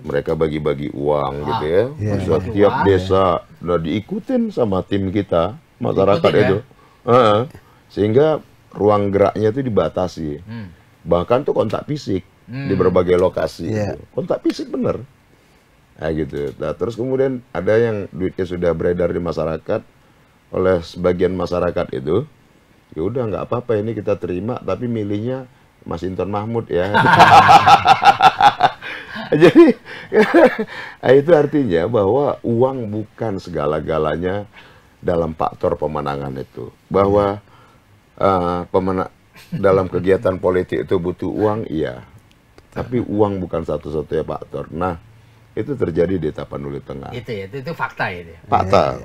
Mereka bagi-bagi uang gitu ya. Setiap desa, nah diikutin sama tim kita, masyarakat itu. Sehingga ruang geraknya itu dibatasi. Bahkan tuh kontak fisik di berbagai lokasi. Kontak fisik bener. Nah gitu. Nah, terus kemudian ada yang duitnya sudah beredar di masyarakat oleh sebagian masyarakat itu. Ya udah nggak apa-apa, ini kita terima, tapi milihnya Mas Inton Mahmud ya. Jadi itu artinya bahwa uang bukan segala-galanya dalam faktor pemenangan itu. Bahwa dalam kegiatan politik itu butuh uang, iya. Tapi uang bukan satu-satunya faktor. Nah, itu terjadi di Tapanuli Tengah. Itu fakta itu. Fakta.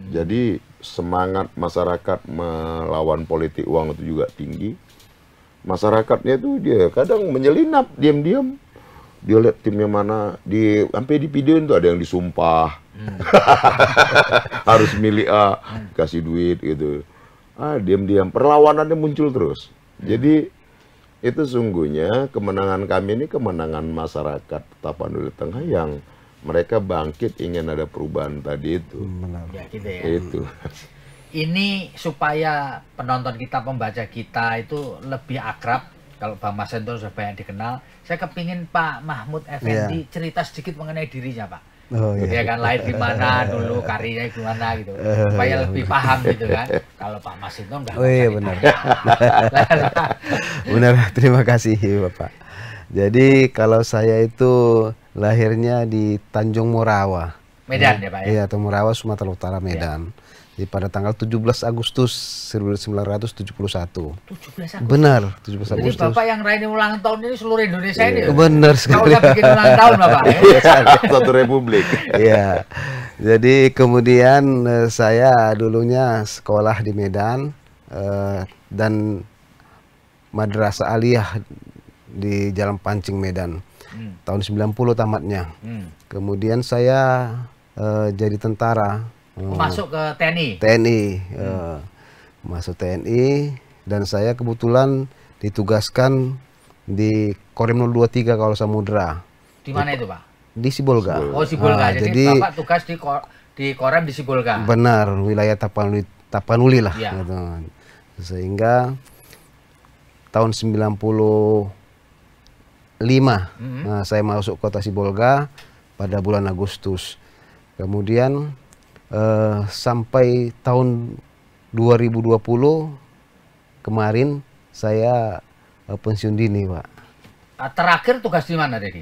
Jadi semangat masyarakat melawan politik uang itu juga tinggi. Masyarakatnya itu dia kadang menyelinap diam-diam. Dia lihat timnya mana, sampai di videoin tuh ada yang disumpah. Harus milih A, kasih duit gitu. Diam-diam perlawanannya muncul terus. Jadi itu sungguhnya kemenangan kami ini kemenangan masyarakat Tapanuli Tengah yang mereka bangkit ingin ada perubahan tadi itu. Ya, gitu ya. Itu. Ini supaya penonton kita, pembaca kita itu lebih akrab. Kalau Bang Mas Inton sudah banyak dikenal, saya kepingin Pak Mahmud Effendi cerita sedikit mengenai dirinya, Pak. Dia kan lahir di mana dulu, karirnya gimana gitu, supaya lebih paham gitu kan. Kalau Pak Mas Inton nggak. Benar. Benar, terima kasih Bapak. Jadi kalau saya itu lahirnya di Tanjung Morawa, Medan ya Pak ya? Iya, Tanjung Morawa, Sumatera Utara, Medan. Di pada tanggal 17 Agustus 1971. 17 Agustus? Benar, 17 Agustus. Jadi Bapak yang rayain ulang tahun ini seluruh Indonesia ini? Benar sekali. Kau udah bikin ulang tahun Bapak? Satu republik. Iya. Jadi kemudian saya dulunya sekolah di Medan dan Madrasah Aliyah di Jalan Pancing Medan. Tahun 90 tamatnya. Kemudian saya jadi tentara. Masuk ke TNI? TNI, masuk TNI, dan saya kebetulan ditugaskan di Korem 023 Kawal Samudra. Di mana itu Pak? Di Sibolga. Oh Sibolga, jadi Bapak tugas di Korem di Sibolga? Benar, wilayah Tapanuli lah. Ya. Gitu. Sehingga tahun 95 saya masuk kota Sibolga pada bulan Agustus. Kemudian sampai tahun 2020 kemarin saya pensiun dini, Pak. Terakhir tugas di mana, Dedi?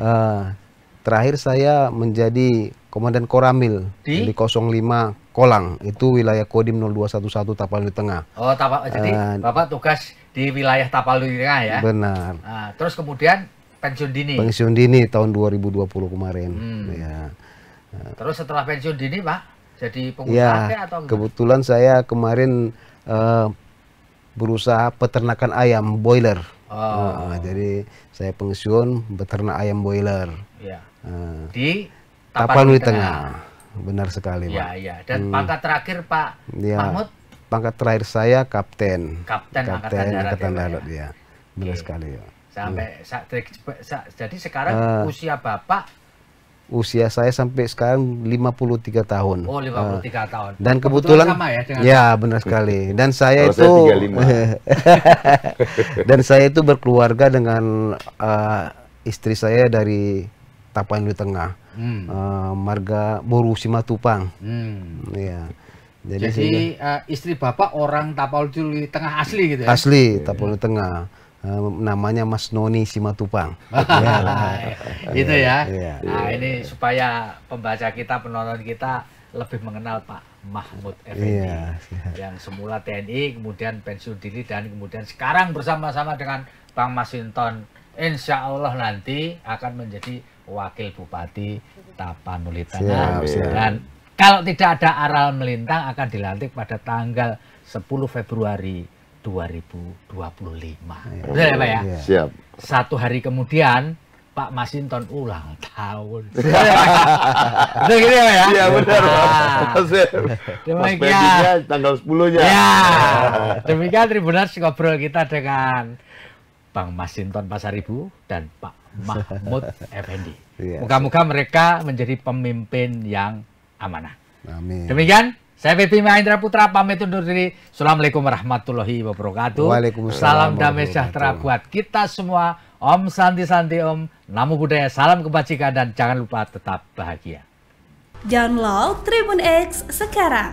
Terakhir saya menjadi Komandan Koramil di 05 Kolang, itu wilayah Kodim 0211 Tapanuli Tengah. Oh, jadi Bapak tugas di wilayah Tapanuli Tengah ya. Benar. Nah, terus kemudian pensiun dini. Pensiun dini tahun 2020 kemarin. Ya. Terus setelah pensiun dini Pak, jadi pengusaha Ya, atau gimana? kebetulan saya kemarin berusaha peternakan ayam boiler. Jadi saya pensiun beternak ayam boiler. Ya. Uh, Di Tapanuli Tengah. Benar sekali, Pak. Ya, ya. Dan pangkat terakhir Pak Ya, Mahmud, pangkat terakhir saya kapten. Kapten Angkatan Darat ya, Pak, ya. Benar Oke. sekali, ya. Jadi sekarang usia Bapak, Usia saya sampai sekarang 53 tahun. oh 53 tahun. Dan kebetulan sama ya dengan ya benar sekali. Dan saya Kalau itu saya 35. dan saya itu berkeluarga dengan istri saya dari Tapanuli Tengah, marga Boru Simatupang. Ya. Jadi istri Bapak orang Tapanuli Tengah asli gitu ya? Asli Tapanuli Tengah. Namanya Mas Noni Simatupang. Gitu ya. Iya. Nah, ini supaya pembaca kita, penonton kita lebih mengenal Pak Mahmud Effendi, Iya. yang semula TNI, kemudian pensiun dini, dan kemudian sekarang bersama-sama dengan Bang Masinton, insya Allah nanti akan menjadi Wakil Bupati Tapanuli Tengah. Siap. Dan kalau tidak ada aral melintang akan dilantik pada tanggal 10 Februari 2025. Betul ya Pak ya? Iya. Siap. Satu hari kemudian Pak Masinton ulang tahun. Betul gitu ya Pak ya? Iya benar. Mas Demikian. Pedinya tanggal 10-nya. Ya, demikian Tribuners ngobrol kita dengan Bang Masinton Pasaribu dan Pak Mahmud Effendi. Iya. Moga-moga mereka menjadi pemimpin yang amanah. Amin. Demikian, saya Febi Mahendra Putra pamit undur diri. Assalamualaikum warahmatullahi wabarakatuh. Waalaikumsalam Salam damai sejahtera buat kita semua. Om Santi Santi Om. Namo Buddhaya, salam kebajikan dan jangan lupa tetap bahagia. Download Tribun X sekarang.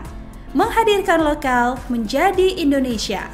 Menghadirkan lokal menjadi Indonesia.